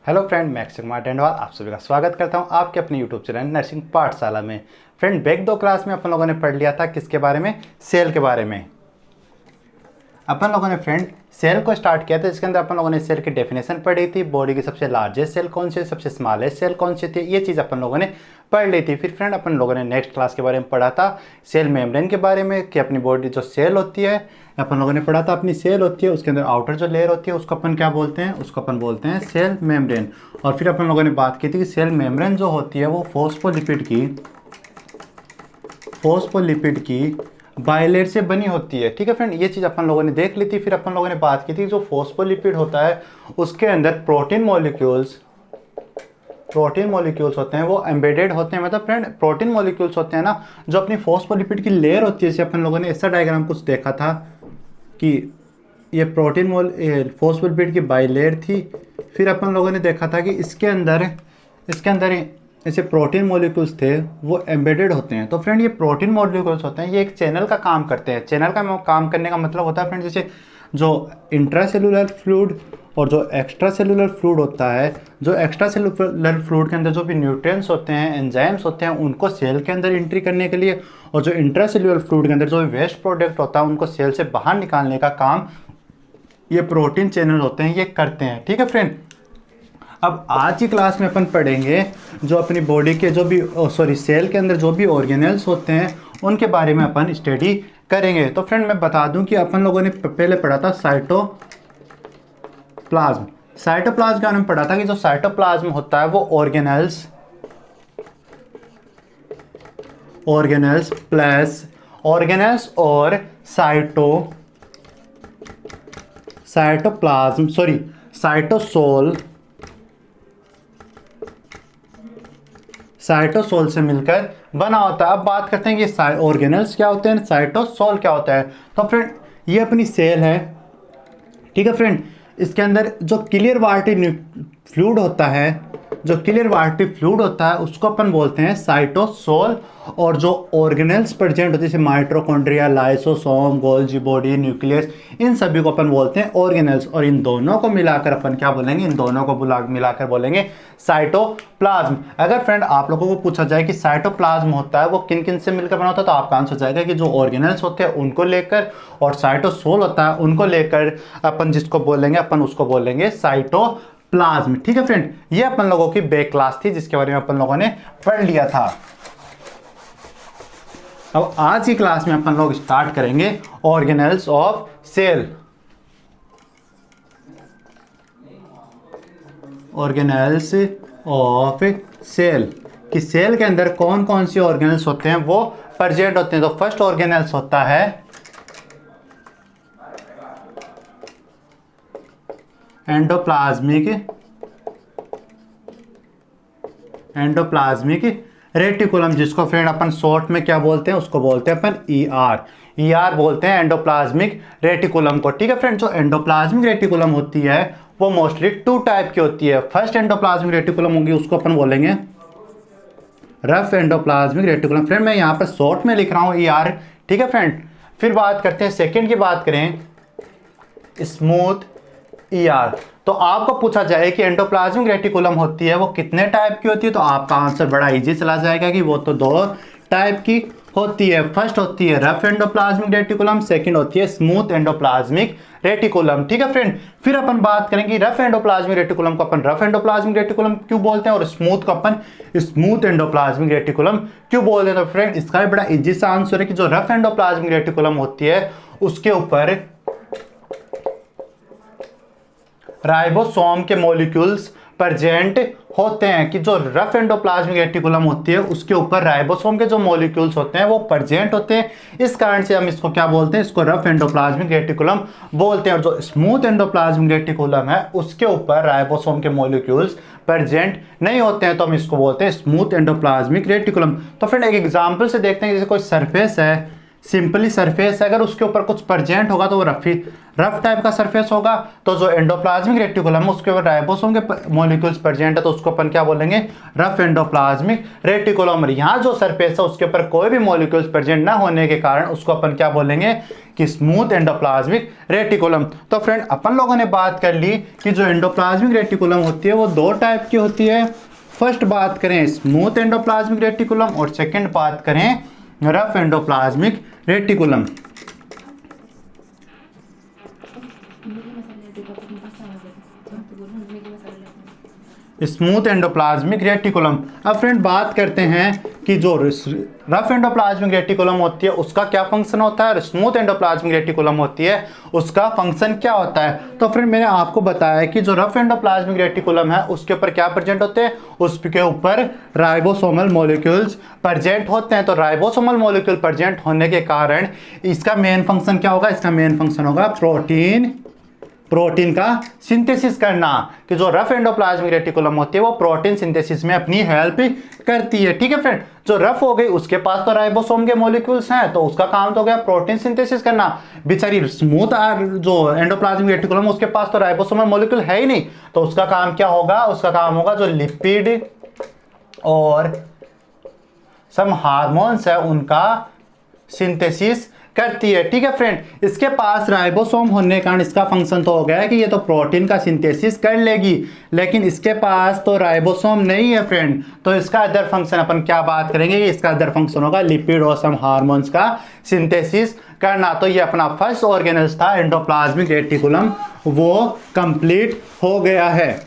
Hello friend, मैं अक्षय कुमार डेंडवाल आप सभी का स्वागत करता हूं आपके अपने यूट्यूब चैनल नर्सिंग पाठशाला में। फ्रेंड, बैक 2 क्लास में अपन लोगों ने पढ़ लिया था किसके बारे में, सेल के बारे में। अपन लोगों ने फ्रेंड सेल को स्टार्ट किया था, जिसके अंदर अपन लोगों ने सेल की डेफिनेशन पढ़ी थी। बॉडी की सबसे लार्जेस्ट सेल कौन सी, सबसे स्मॉलेस्ट सेल कौन सी थी, ये चीज़ अपन लोगों ने पढ़ ली थी। फिर फ्रेंड अपन लोगों ने नेक्स्ट क्लास के बारे में पढ़ा था सेल मेम्ब्रेन के बारे में, कि अपनी बॉडी जो सेल होती है, अपन लोगों ने पढ़ा था अपनी सेल होती है, उसके अंदर आउटर जो लेयर होती है उसको अपन क्या बोलते हैं, उसको अपन बोलते हैं सेल मेम्ब्रेन। और फिर अपन लोगों ने बात की थी कि सेल मेम्ब्रेन जो होती है वो फोस्फोलिपिड की बाइलेयर से बनी होती है। ठीक है फ्रेंड, ये चीज़ अपन लोगों ने देख ली थी। फिर अपन लोगों ने बात की थी जो फोस्फोलिपिड होता है उसके अंदर प्रोटीन मॉलिक्यूल्स होते हैं, वो एम्बेडेड होते हैं। मतलब फ्रेंड प्रोटीन मॉलिक्यूल्स होते हैं ना, जो अपनी फोस्फोलिपिड की लेयर होती है। जैसे अपन लोगों ने ऐसा डायग्राम कुछ देखा था कि ये फोस्फोलिपिड की बाइलेयर थी। फिर अपन लोगों ने देखा था कि इसके अंदर ऐसे प्रोटीन मॉलिक्यूल्स थे, वो एम्बेडेड होते हैं। तो फ्रेंड ये प्रोटीन मॉलिक्यूल्स होते हैं, ये एक चैनल का काम करते हैं। चैनल का काम करने का मतलब होता है फ्रेंड, जैसे जो इंट्रासेलुलर फ्लूइड और जो एक्स्ट्रा सेलुलर फ्लूइड होता है, जो एक्स्ट्रा सेलुलर फ्लूइड के अंदर जो भी न्यूट्रिएंट्स होते हैं, एंजाइम्स होते हैं, उनको सेल के अंदर एंट्री करने के लिए, और जो इंट्रा सेलुलर फ्लूइड के अंदर जो भी वेस्ट प्रोडक्ट होता है उनको सेल से बाहर निकालने का काम ये प्रोटीन चैनल होते हैं, ये करते हैं। ठीक है फ्रेंड, अब आज की क्लास में अपन पढ़ेंगे जो अपनी बॉडी के जो भी सेल के अंदर जो भी ऑर्गेनेल्स होते हैं उनके बारे में अपन स्टडी करेंगे। तो फ्रेंड मैं बता दूं कि अपन लोगों ने पहले पढ़ा था साइटोप्लाज्म के बारे में पढ़ा था कि जो साइटोप्लाज्म होता है वो ऑर्गेनेल्स और साइटोसोल से मिलकर बना होता है। अब बात करते हैं कि ऑर्गेनेल्स क्या होते हैं, साइटोसोल क्या होता है। तो फ्रेंड ये अपनी सेल है। ठीक है फ्रेंड, इसके अंदर जो क्लियर वाटरी फ्लूइड होता है उसको अपन बोलते हैं साइटोसोल। और जो ऑर्गेनेल्स प्रेजेंट होते हैं जैसे mitochondria, lysosome, Golgi body, nucleus, इन सभी को अपन बोलते हैं ऑर्गेनेल्स। और इन दोनों को मिलाकर अपन क्या बोलेंगे, मिलाकर बोलेंगे साइटोप्लाज्म। अगर फ्रेंड आप लोगों को पूछा जाए कि साइटोप्लाज्म होता है वो किन किन से मिलकर बना होता है, तो आपका आंसर जाएगा कि जो ऑर्गेनेल्स होते हैं उनको लेकर, और साइटोसोल होता है उनको लेकर अपन जिसको बोलेंगे, अपन उसको बोलेंगे साइटोप्लाज्म। ठीक है फ्रेंड, ये अपन लोगों की बैक क्लास थी जिसके बारे में अपन लोगों ने पढ़ लिया था। अब आज की क्लास में अपन लोग स्टार्ट करेंगे organelles of cell. Organelles of cell कि सेल के अंदर कौन कौन सी ऑर्गेनेल्स होते हैं वो प्रेजेंट होते हैं। तो फर्स्ट ऑर्गेनेल्स होता है एंडोप्लाज्मिक रेटिकुलम, जिसको फ्रेंड अपन शॉर्ट में क्या बोलते हैं, उसको बोलते हैं अपन ईआर बोलते हैं एंडोप्लाज्मिक रेटिकुलम को। ठीक है फ्रेंड, जो एंडोप्लाज्मिक रेटिकुलम होती है वो मोस्टली 2 टाइप की होती है। फर्स्ट एंडोप्लाज्मिक रेटिकुलम होगी, उसको अपन बोलेंगे रफ एंडोप्लाज्मिक रेटिकुलम। फ्रेंड मैं यहाँ पर शॉर्ट में लिख रहा हूँ ईआर। ठीक है फ्रेंड, फिर बात करते हैं सेकेंड की बात करें स्मूथ ईआर। तो आपको पूछा जाए कि एंडोप्लाज्मिक रेटिकुलम होती है वो कितने टाइप की होती है, तो आपका आंसर बड़ा इजी चला जाएगा कि वो तो 2 टाइप की होती है। फर्स्ट होती है रफ एंडोप्लाज्मिक रेटिकुलम, सेकंड होती है स्मूथ एंडोप्लाज्मिक रेटिकुलम। ठीक है फ्रेंड, फिर अपन बात करेंगे रफ एंडोप्लाज्मिक रेटिकुलम को अपन रफ एंडोप्लाज्मिक रेटिकुलम क्यों बोलते हैं और स्मूथ को अपन स्मूथ एंडोप्लाज्मिक रेटिकुलम क्यों बोलते हैं। तो फ्रेंड इसका भी बड़ा इजी सा आंसर है कि जो रफ एंडोप्लाज्मिक रेटिकुलम होती है उसके ऊपर राइबोसोम के मॉलिक्यूल्स प्रेजेंट होते हैं। कि जो रफ एंडोप्लाज्मिक रेटिकुलम होती है उसके ऊपर राइबोसोम के जो मॉलिक्यूल्स होते हैं वो प्रेजेंट होते हैं। इस कारण से हम इसको क्या बोलते हैं, इसको रफ एंडोप्लाज्मिक रेटिकुलम बोलते हैं। और जो स्मूथ एंडोप्लाज्मिक रेटिकुलम है उसके ऊपर राइबोसोम के मॉलिक्यूल्स प्रेजेंट नहीं होते हैं, तो हम इसको बोलते हैं स्मूथ एंडोप्लाज्मिक रेटिकुलम। तो फ्रेंड एक एग्जांपल से देखते हैं, जैसे कोई सरफेस है, सिंपली सरफेस है, अगर उसके ऊपर कुछ प्रेजेंट होगा तो वो रफ टाइप का सरफेस होगा। तो जो एंडोप्लाज्मिक रेटिकुलम है उसके ऊपर राइबोसोम के मॉलिक्यूल्स प्रेजेंट है तो उसको अपन क्या बोलेंगे, रफ एंडोप्लाज्मिक रेटिकुलम। यहाँ जो सरफेस है उसके ऊपर कोई भी मॉलिक्यूल्स प्रेजेंट ना होने के कारण उसको अपन क्या बोलेंगे कि स्मूथ एंडोप्लाज्मिक रेटिकुलम। तो फ्रेंड अपन लोगों ने बात कर ली कि जो एंडोप्लाज्मिक रेटिकुलम होती है वो दो टाइप की होती है। फर्स्ट बात करें स्मूथ एंडोप्लाज्मिक रेटिकुलम और सेकंड बात करें rough endoplasmic reticulum. Smooth endoplasmic reticulum. अब फ्रेंड बात करते हैं कि जो रफ एंडोप्लाज्मिक रेटिकुलम होती है उसका क्या फंक्शन होता है और स्मूथ एंडोप्लाज्मिक रेटिकुलम होती है उसका फंक्शन क्या होता है। तो फ्रेंड मैंने आपको बताया कि जो रफ एंडोप्लाज्मिक रेटिकुलम है उसके ऊपर क्या प्रेजेंट होते हैं, उसके ऊपर राइबोसोमल मॉलिक्यूल्स प्रेजेंट होते हैं। तो राइबोसोमल मॉलिक्यूल प्रेजेंट होने के कारण इसका मेन फंक्शन क्या होगा, इसका मेन फंक्शन होगा प्रोटीन का सिंथेसिस करना। कि जो रफ एंडोप्लाज्मिक रेटिकुलम होती है वो प्रोटीन सिंथेसिस में अपनी हेल्प करती है। ठीक है फ्रेंड, जो रफ हो गई उसके पास तो राइबोसोम के मॉलिक्यूल्स हैं तो उसका काम तो हो गया प्रोटीन सिंथेसिस करना। बेचारी स्मूथ जो एंडोप्लाज्मिक रेटिकुलम उसके पास तो राइबोसोमल मॉलिक्यूल है ही नहीं तो उसका काम क्या होगा, उसका काम होगा जो लिपिड और सम हार्मोन्स है उनका सिंथेसिस करती है। ठीक है फ्रेंड, इसके पास राइबोसोम होने के कारण इसका फंक्शन तो हो गया है कि ये तो प्रोटीन का सिंथेसिस कर लेगी, लेकिन इसके पास तो राइबोसोम नहीं है फ्रेंड। तो इसका अदर फंक्शन अपन क्या बात करेंगे कि इसका अदर फंक्शन होगा लिपिड और सम हार्मोन्स का सिंथेसिस करना। तो ये अपना फर्स्ट ऑर्गेनल्स था एंडोप्लाज्मिक रेटिकुलम, वो कंप्लीट हो गया है।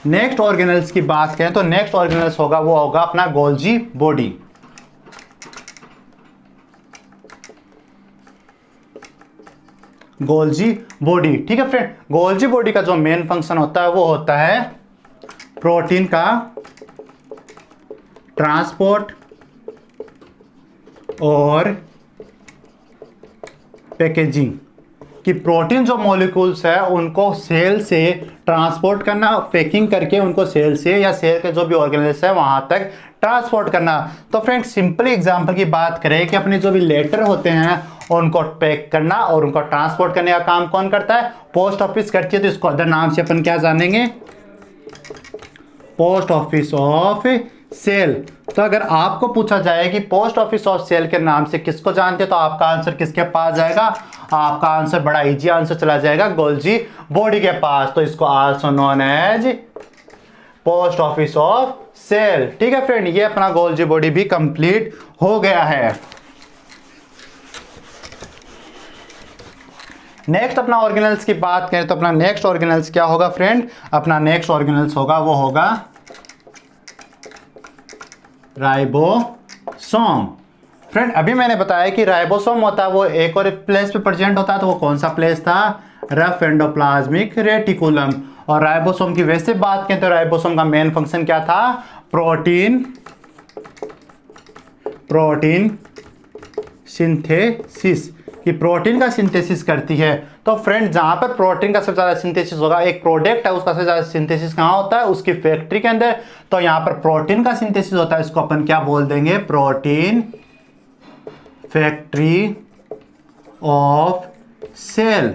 नेक्स्ट ऑर्गेनल्स की बात करें तो नेक्स्ट ऑर्गेनल्स होगा वो होगा अपना गोल्जी बॉडी। गोल्जी बॉडी, ठीक है फ्रेंड, गोल्जी बॉडी का जो मेन फंक्शन होता है वो होता है प्रोटीन का ट्रांसपोर्ट और पैकेजिंग। कि प्रोटीन जो मॉलिक्यूल्स है उनको सेल से ट्रांसपोर्ट करना, पैकिंग करके उनको सेल से या सेल के जो भी ऑर्गेनल्स है वहां तक ट्रांसपोर्ट करना। तो फ्रेंड सिंपली एग्जांपल की बात करें कि अपने जो भी लेटर होते हैं उनको पैक करना और उनको ट्रांसपोर्ट करने का काम कौन करता है, पोस्ट ऑफिस करती है। तो इसको अदर नाम से अपन क्या जानेंगे, पोस्ट ऑफिस ऑफ सेल। तो अगर आपको पूछा जाए कि पोस्ट ऑफिस ऑफ सेल के नाम से किसको जानते हैं तो आपका आंसर किसके पास जाएगा, आपका आंसर बड़ा इजी आंसर चला जाएगा गोल्जी बॉडी के पास। तो इसको also known as post office of cell. ठीक है फ्रेंड, ये अपना गोल्जी बॉडी भी कंप्लीट हो गया है। नेक्स्ट अपना ऑर्गेनल्स की बात करें तो अपना नेक्स्ट ऑर्गेनल्स क्या होगा फ्रेंड, अपना नेक्स्ट ऑर्गेनल्स होगा वो होगा राइबोसोम। फ्रेंड अभी मैंने बताया कि राइबोसोम होता है वो एक और प्लेस पे प्रेजेंट होता है, तो वो कौन सा प्लेस था, रफ एंडोप्लाज्मिक रेटिकुलम। और राइबोसोम की वैसे बात करें तो राइबोसोम का मेन फंक्शन क्या था, प्रोटीन सिंथेसिस, कि प्रोटीन का सिंथेसिस करती है। तो फ्रेंड जहां पर प्रोटीन का सबसे ज्यादा सिंथेसिस होगा, एक प्रोडक्ट है उसका सबसे ज्यादा सिंथेसिस कहां होता है, उसकी फैक्ट्री के अंदर। तो यहां पर प्रोटीन का सिंथेसिस होता है, इसको अपन क्या बोल देंगे, प्रोटीन फैक्ट्री ऑफ सेल।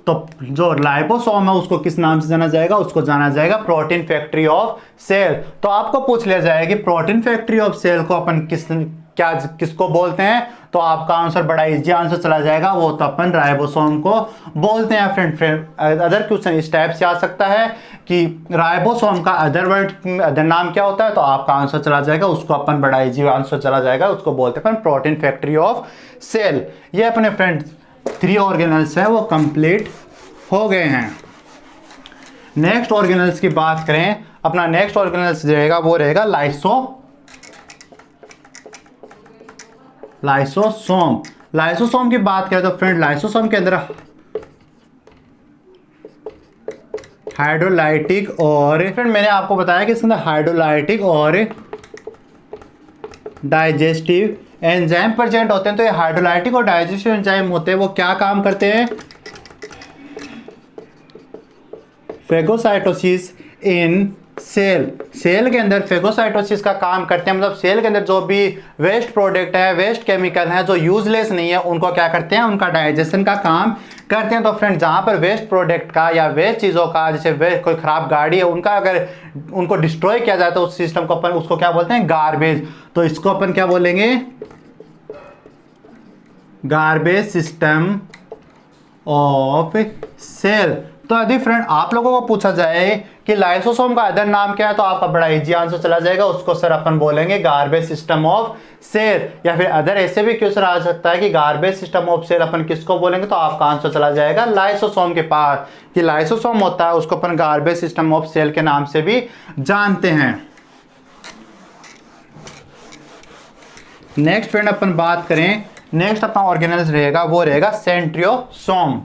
तो जो राइबोसोम है उसको किस नाम से जाना जाएगा, उसको जाना जाएगा प्रोटीन फैक्ट्री ऑफ सेल। तो आपको पूछ लिया जाएगा कि प्रोटीन फैक्ट्री ऑफ सेल को अपन किसको बोलते हैं, तो आपका आंसर बड़ा इजी आंसर चला जाएगा, वो तो अपन राइबोसोम को बोलते हैं। फ्रेंड अदर क्वेश्चन इस टाइप से आ सकता है कि राइबोसोम का अदर नाम क्या होता है, तो आपका आंसर चला जाएगा, उसको अपन बड़ा इजी आंसर चला जाएगा, उसको बोलते हैं अपन प्रोटीन फैक्ट्री ऑफ सेल। ये अपने फ्रेंड 3 ऑर्गेनल्स है वो कंप्लीट हो गए हैं। नेक्स्ट ऑर्गेनल्स की बात करें, अपना नेक्स्ट ऑर्गेनल्स रहेगा वो रहेगा लाइसोसोम। लाइसोसोम की बात करें तो फ्रेंड लाइसोसोम के अंदर हाइड्रोलाइटिक और फ्रेंड मैंने आपको बताया कि इसके अंदर हाइड्रोलाइटिक और डाइजेस्टिव एंजाइम प्रेजेंट होते हैं। तो ये हाइड्रोलाइटिक और डाइजेस्टिव एंजाइम होते हैं, वो क्या काम करते हैं, फेगोसाइटोसिस इन सेल, सेल के अंदर फेगोसाइटोसिस का काम करते हैं, मतलब सेल के अंदर जो भी वेस्ट प्रोडक्ट है, वेस्ट केमिकल है जो यूजलेस नहीं है, उनको क्या करते हैं, उनका डाइजेशन का काम करते हैं। तो फ्रेंड जहां पर वेस्ट प्रोडक्ट का या वेस्ट चीज़ों का, जैसे वेस्ट कोई खराब गाड़ी है, उनका अगर उनको डिस्ट्रॉय किया जाए तो उस सिस्टम को अपन उसको क्या बोलते हैं, गार्बेज। तो इसको अपन क्या बोलेंगे, गार्बेज सिस्टम ऑफ सेल। तो यदि फ्रेंड आप लोगों को पूछा जाए कि लाइसोसोम का अदर नाम क्या है, तो आपका बड़ा इजी आंसर चला जाएगा, उसको सर अपन बोलेंगे गार्बेज सिस्टम ऑफ सेल। या फिर अदर ऐसे भी क्वेश्चन आ सकता है कि गार्बेज सिस्टम ऑफ सेल अपन किसको बोलेंगे, तो आपका आंसर चला जाएगा लाइसोसोम के पास। कि लाइसोसोम होता है उसको अपन गार्बेज सिस्टम ऑफ सेल के नाम से भी जानते हैं। नेक्स्ट फ्रेंड अपन बात करें, नेक्स्ट अपना ऑर्गेनेल्स रहेगा वो रहेगा सेंट्रियोसोम।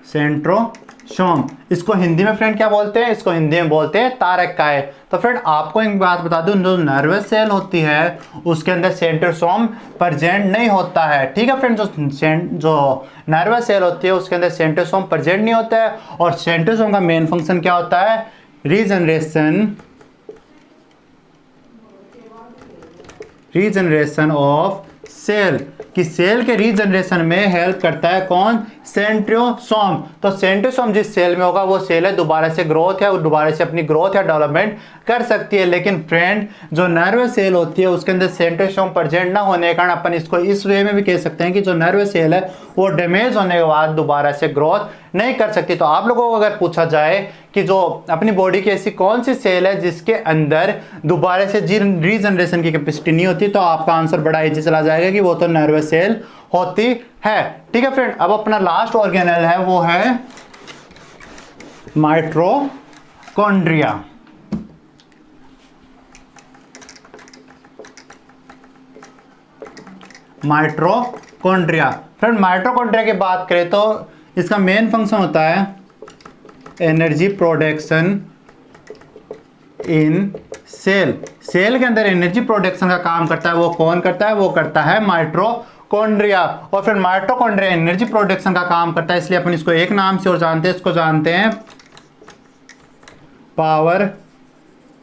सेंट्रोसोम, इसको हिंदी में फ्रेंड क्या बोलते हैं, इसको हिंदी में बोलते हैं तारक काय। तो फ्रेंड आपको एक बात बता दूं, जो नर्वस सेल होती है उसके अंदर सेंट्रोसोम प्रेजेंट नहीं होता है। ठीक है फ्रेंड, जो नर्वस सेल होती है उसके अंदर सेंट्रोसोम प्रेजेंट नहीं होता है। और सेंट्रोसोम का मेन फंक्शन क्या होता है, रीजनरेशन ऑफ सेल, कि सेल के रीजनरेशन में हेल्प करता है कौन, सेंट्रियोसोम। तो सेंट्रियोसोम जिस सेल में होगा वो सेल है दोबारा से ग्रोथ है, वो दोबारा से अपनी ग्रोथ या डेवलपमेंट कर सकती है। लेकिन फ्रेंड जो नर्वस सेल होती है उसके अंदर सेंट्रियोसोम प्रेजेंट ना होने के कारण अपन इसको इस वे में भी कह सकते हैं कि जो नर्वस सेल है वो डैमेज होने के बाद दोबारा से ग्रोथ नहीं कर सकती। तो आप लोगों को अगर पूछा जाए कि जो अपनी बॉडी की ऐसी कौन सी सेल है जिसके अंदर दोबारा से रीजनरेशन की कैपेसिटी नहीं होती, तो आपका आंसर बड़ा इजी चला जाएगा कि वो तो नर्वस सेल होती है। ठीक है फ्रेंड, अब अपना लास्ट ऑर्गेनेल है वो है माइटोकॉन्ड्रिया। माइटोकॉन्ड्रिया, फ्रेंड माइटोकॉन्ड्रिया की बात करें तो इसका मेन फंक्शन होता है energy production in cell. Cell के अंदर एनर्जी प्रोडक्शन का काम करता है, वो कौन करता है, वो करता है माइटोकॉन्ड्रिया। और फिर माइटोकॉन्ड्रिया एनर्जी प्रोडक्शन का काम करता है, इसलिए अपन इसको एक नाम से और जानते हैं, इसको जानते हैं पावर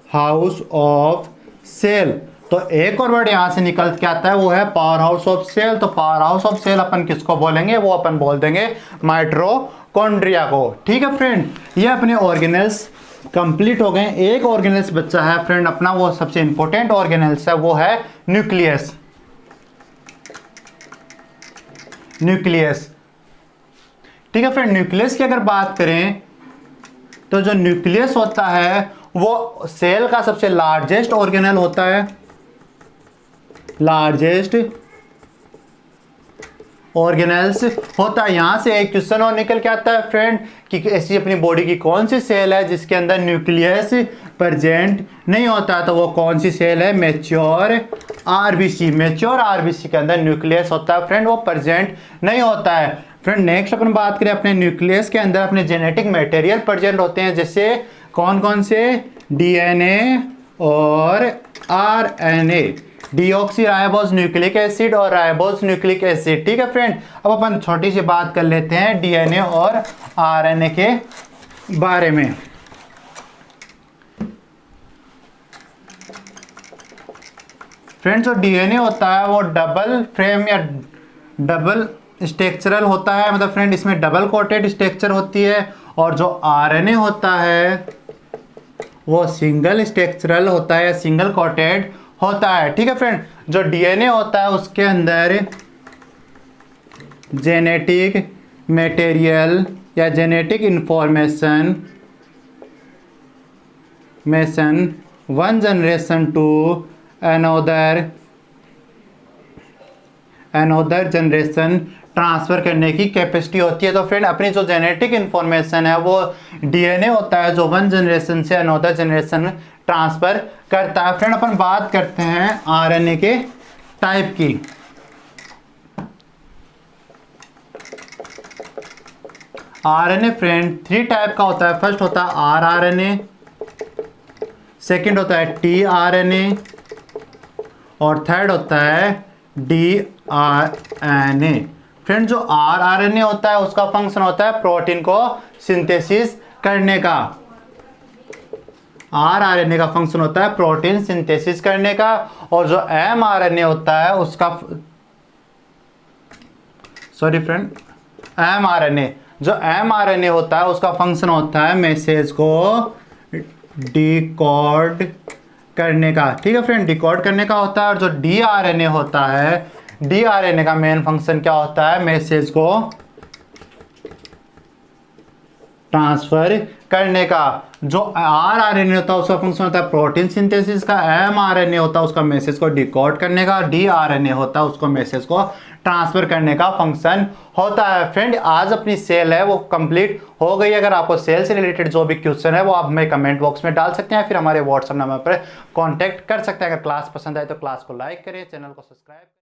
हाउस ऑफ सेल। तो एक और वर्ड यहां से निकल के आता है वो है पावर हाउस ऑफ सेल। तो पावर हाउस ऑफ सेल अपन किसको बोलेंगे, वो अपन बोल देंगे माइटोकॉन्ड्रिया को। ठीक है फ्रेंड, ये अपने ऑर्गेनेल्स कंप्लीट हो गए। एक ऑर्गेनेल्स बच्चा है फ्रेंड अपना, वो सबसे इंपॉर्टेंट ऑर्गेनेल्स है, वो है न्यूक्लियस। न्यूक्लियस, ठीक है फ्रेंड, न्यूक्लियस की अगर बात करें तो जो न्यूक्लियस होता है वो सेल का सबसे लार्जेस्ट ऑर्गेनेल होता है, लार्जेस्ट ऑर्गेनेल्स होता है। यहां से एक क्वेश्चन और निकल के आता है फ्रेंड कि ऐसी अपनी बॉडी की कौन सी सेल है जिसके अंदर न्यूक्लियस प्रेजेंट नहीं होता, तो वो कौन सी सेल है, मैच्योर आरबीसी। मैच्योर आरबीसी के अंदर न्यूक्लियस होता है फ्रेंड, वो प्रेजेंट नहीं होता है। फ्रेंड नेक्स्ट अपन बात करें, अपने न्यूक्लियस के अंदर अपने जेनेटिक मटेरियल प्रेजेंट होते हैं, जैसे कौन कौन से, डीएनए और RNA, deoxy ribose nucleic acid और राइबोस न्यूक्लिक एसिड। ठीक है फ्रेंड, अब अपन छोटी सी बात कर लेते हैं डीएनए और आरएनए के बारे में। फ्रेंड जो डीएनए होता है वो डबल फ्रेम या डबल स्ट्रक्चरल होता है, मतलब फ्रेंड इसमें डबल कोटेड स्ट्रक्चर होती है। और जो आरएनए होता है वो सिंगल स्ट्रक्चरल होता है, सिंगल कोटेड होता है। ठीक है फ्रेंड, जो डीएनए होता है उसके अंदर जेनेटिक मटेरियल या genetic information one generation to another generation transfer करने की कैपेसिटी होती है। तो फ्रेंड अपनी जो जेनेटिक इंफॉर्मेशन है वो डीएनए होता है जो वन जनरेशन से अनदर जनरेशन ट्रांसफर करता है। फ्रेंड अपन बात करते हैं आरएनए के टाइप की। आरएनए फ्रेंड 3 टाइप का होता है। फर्स्ट होता है आरआरएनए, सेकंड होता है टीआरएनए और थर्ड होता है डीआरएनए। फ्रेंड जो आरएनए होता है उसका फंक्शन होता है प्रोटीन को सिंथेसिस करने का। आरएनए का फंक्शन होता है प्रोटीन सिंथेसिस करने का, और जो एमआरएनए होता है उसका, सॉरी फ्रेंड, एमआरएनए, जो एमआरएनए होता है उसका फंक्शन होता है मैसेज को डिकोड करने का। ठीक है फ्रेंड, डिकोड करने का होता है। और जो डीआरएनए होता है, डीआरएनए का मेन फंक्शन क्या होता है, मैसेज को ट्रांसफर करने का। जो आरआरएनए होता है उसका फंक्शन होता है प्रोटीन सिंथेसिस का, एमआरएनए होता है उसका मैसेज को डिकोड करने का, डीआरएनए होता है उसको मैसेज को ट्रांसफर करने का फंक्शन होता है। फ्रेंड आज अपनी सेल है वो कंप्लीट हो गई। अगर आपको सेल से रिलेटेड जो भी क्वेश्चन है वो आप हमें कमेंट बॉक्स में डाल सकते हैं, फिर हमारे व्हाट्सएप नंबर पर कांटेक्ट कर सकते हैं। अगर क्लास पसंद आए तो क्लास को लाइक करें, चैनल को सब्सक्राइब